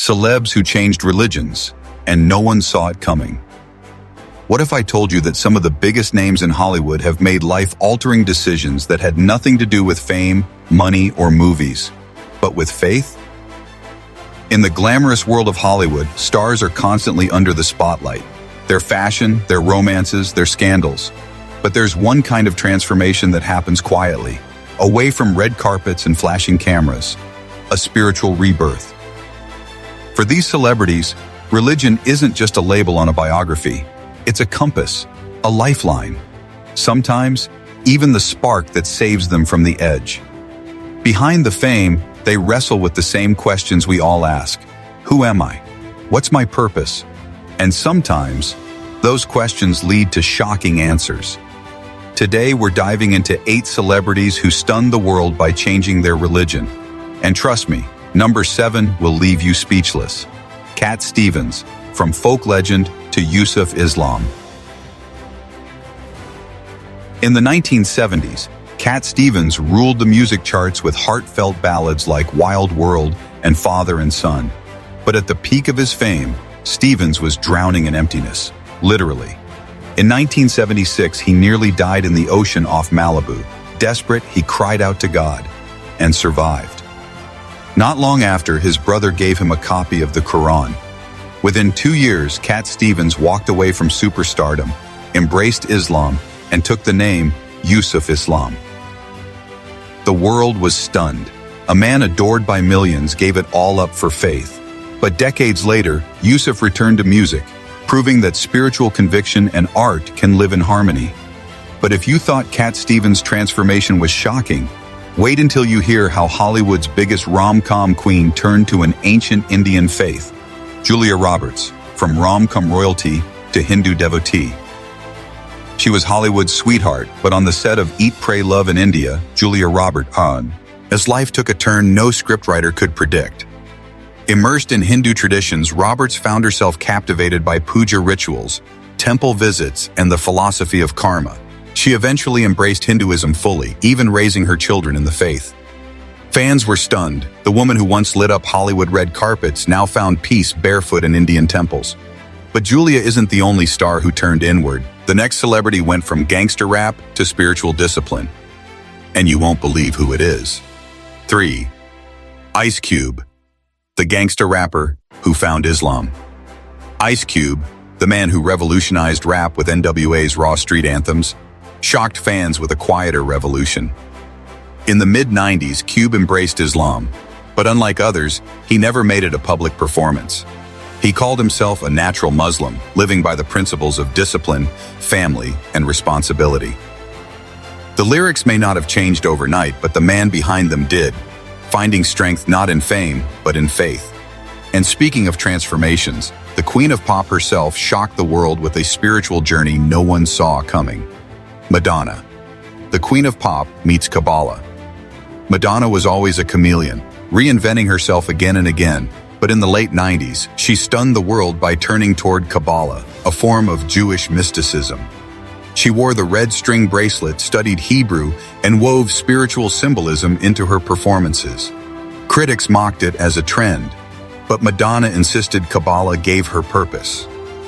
Celebs who changed religions, and no one saw it coming. What if I told you that some of the biggest names in Hollywood have made life-altering decisions that had nothing to do with fame, money, or movies, but with faith? In the glamorous world of Hollywood, stars are constantly under the spotlight. Their fashion, their romances, their scandals. But there's one kind of transformation that happens quietly, away from red carpets and flashing cameras, a spiritual rebirth. For these celebrities, religion isn't just a label on a biography. It's a compass, a lifeline. Sometimes, even the spark that saves them from the edge. Behind the fame, they wrestle with the same questions we all ask. Who am I? What's my purpose? And sometimes, those questions lead to shocking answers. Today, we're diving into 8 celebrities who stunned the world by changing their religion. And trust me, number 7 will leave you speechless. Cat Stevens, from folk legend to Yusuf Islam. In the 1970s, Cat Stevens ruled the music charts with heartfelt ballads like Wild World and Father and Son. But at the peak of his fame, Stevens was drowning in emptiness, literally. In 1976, he nearly died in the ocean off Malibu. Desperate, he cried out to God and survived. Not long after, his brother gave him a copy of the Quran. Within 2 years, Cat Stevens walked away from superstardom, embraced Islam, and took the name Yusuf Islam. The world was stunned. A man adored by millions gave it all up for faith. But decades later, Yusuf returned to music, proving that spiritual conviction and art can live in harmony. But if you thought Cat Stevens' transformation was shocking, wait until you hear how Hollywood's biggest rom-com queen turned to an ancient Indian faith. Julia Roberts, from rom-com royalty to Hindu devotee. She was Hollywood's sweetheart, but on the set of Eat, Pray, Love in India, Julia Roberts, as life took a turn no scriptwriter could predict. Immersed in Hindu traditions, Roberts found herself captivated by puja rituals, temple visits, and the philosophy of karma. She eventually embraced Hinduism fully, even raising her children in the faith. Fans were stunned. The woman who once lit up Hollywood red carpets now found peace barefoot in Indian temples. But Julia isn't the only star who turned inward. The next celebrity went from gangster rap to spiritual discipline. And you won't believe who it is. 3. Ice Cube, the gangster rapper who found Islam. Ice Cube, the man who revolutionized rap with NWA's raw street anthems, shocked fans with a quieter revolution. In the mid-90s, Cube embraced Islam, but unlike others, he never made it a public performance. He called himself a natural Muslim, living by the principles of discipline, family, and responsibility. The lyrics may not have changed overnight, but the man behind them did, finding strength not in fame, but in faith. And speaking of transformations, the Queen of Pop herself shocked the world with a spiritual journey no one saw coming. Madonna. The Queen of Pop meets Kabbalah. Madonna was always a chameleon, reinventing herself again and again, but in the late 90s, she stunned the world by turning toward Kabbalah, a form of Jewish mysticism. She wore the red string bracelet, studied Hebrew, and wove spiritual symbolism into her performances. Critics mocked it as a trend, but Madonna insisted Kabbalah gave her purpose,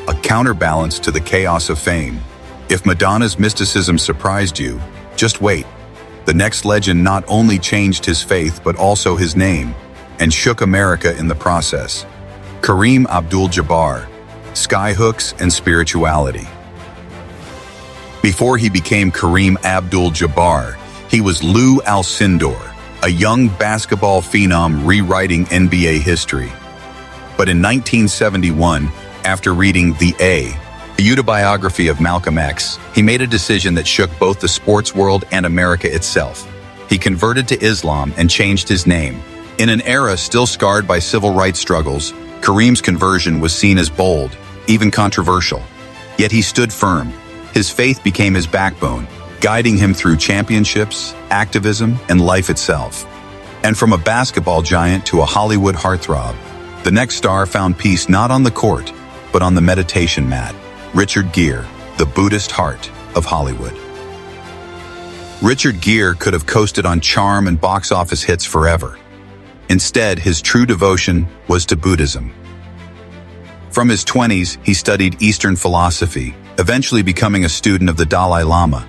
a counterbalance to the chaos of fame. If Madonna's mysticism surprised you, just wait. The next legend not only changed his faith but also his name, and shook America in the process. Kareem Abdul-Jabbar, skyhooks and spirituality. Before he became Kareem Abdul-Jabbar, he was Lou Alcindor, a young basketball phenom rewriting NBA history. But in 1971, after reading The autobiography of Malcolm X, he made a decision that shook both the sports world and America itself. He converted to Islam and changed his name. In an era still scarred by civil rights struggles, Kareem's conversion was seen as bold, even controversial. Yet he stood firm. His faith became his backbone, guiding him through championships, activism, and life itself. And from a basketball giant to a Hollywood heartthrob, the next star found peace not on the court, but on the meditation mat. Richard Gere, the Buddhist heart of Hollywood. Richard Gere could have coasted on charm and box office hits forever. Instead, his true devotion was to Buddhism. From his 20s, he studied Eastern philosophy, eventually becoming a student of the Dalai Lama.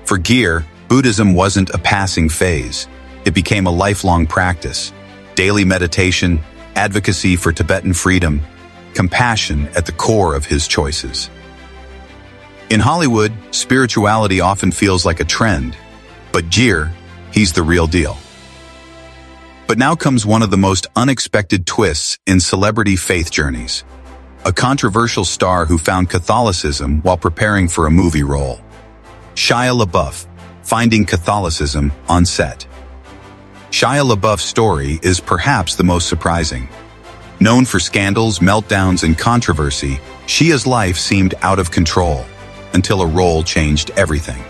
For Gir, Buddhism wasn't a passing phase. It became a lifelong practice. Daily meditation, advocacy for Tibetan freedom, compassion at the core of his choices. In Hollywood, spirituality often feels like a trend, but Gir, he's the real deal. But now comes one of the most unexpected twists in celebrity faith journeys. A controversial star who found Catholicism while preparing for a movie role. Shia LaBeouf, finding Catholicism on set. Shia LaBeouf's story is perhaps the most surprising. Known for scandals, meltdowns, and controversy, Shia's life seemed out of control until a role changed everything.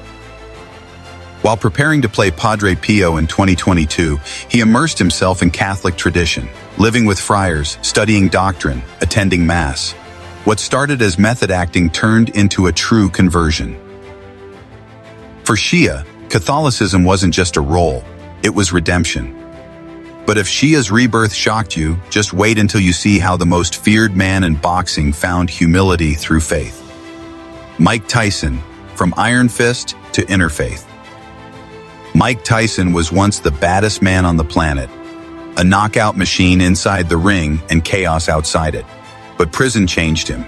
While preparing to play Padre Pio in 2022, he immersed himself in Catholic tradition, living with friars, studying doctrine, attending Mass. What started as method acting turned into a true conversion. For Shia, Catholicism wasn't just a role, it was redemption. But if Shia's rebirth shocked you, just wait until you see how the most feared man in boxing found humility through faith. Mike Tyson, from Iron Fist to Interfaith. Mike Tyson was once the baddest man on the planet, a knockout machine inside the ring and chaos outside it. But prison changed him.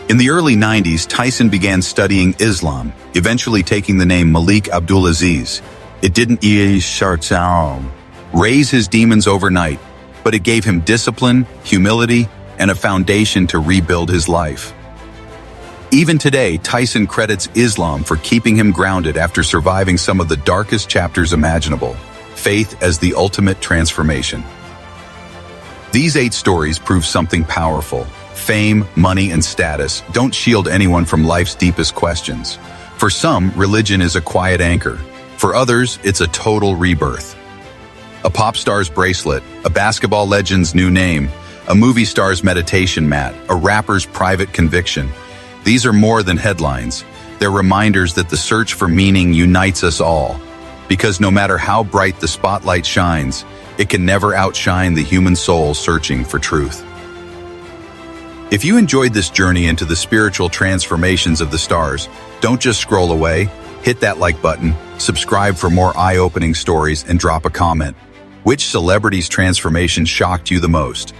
In the early 90s, Tyson began studying Islam, eventually taking the name Malik Abdulaziz. It didn't raise his demons overnight, but it gave him discipline, humility, and a foundation to rebuild his life. Even today, Tyson credits Islam for keeping him grounded after surviving some of the darkest chapters imaginable. Faith as the ultimate transformation. These 8 stories prove something powerful. Fame, money, and status don't shield anyone from life's deepest questions. For some, religion is a quiet anchor. For others, it's a total rebirth. A pop star's bracelet, a basketball legend's new name, a movie star's meditation mat, a rapper's private conviction. These are more than headlines. They're reminders that the search for meaning unites us all. Because no matter how bright the spotlight shines, it can never outshine the human soul searching for truth. If you enjoyed this journey into the spiritual transformations of the stars, don't just scroll away. Hit that like button, subscribe for more eye-opening stories, and drop a comment. Which celebrity's transformation shocked you the most?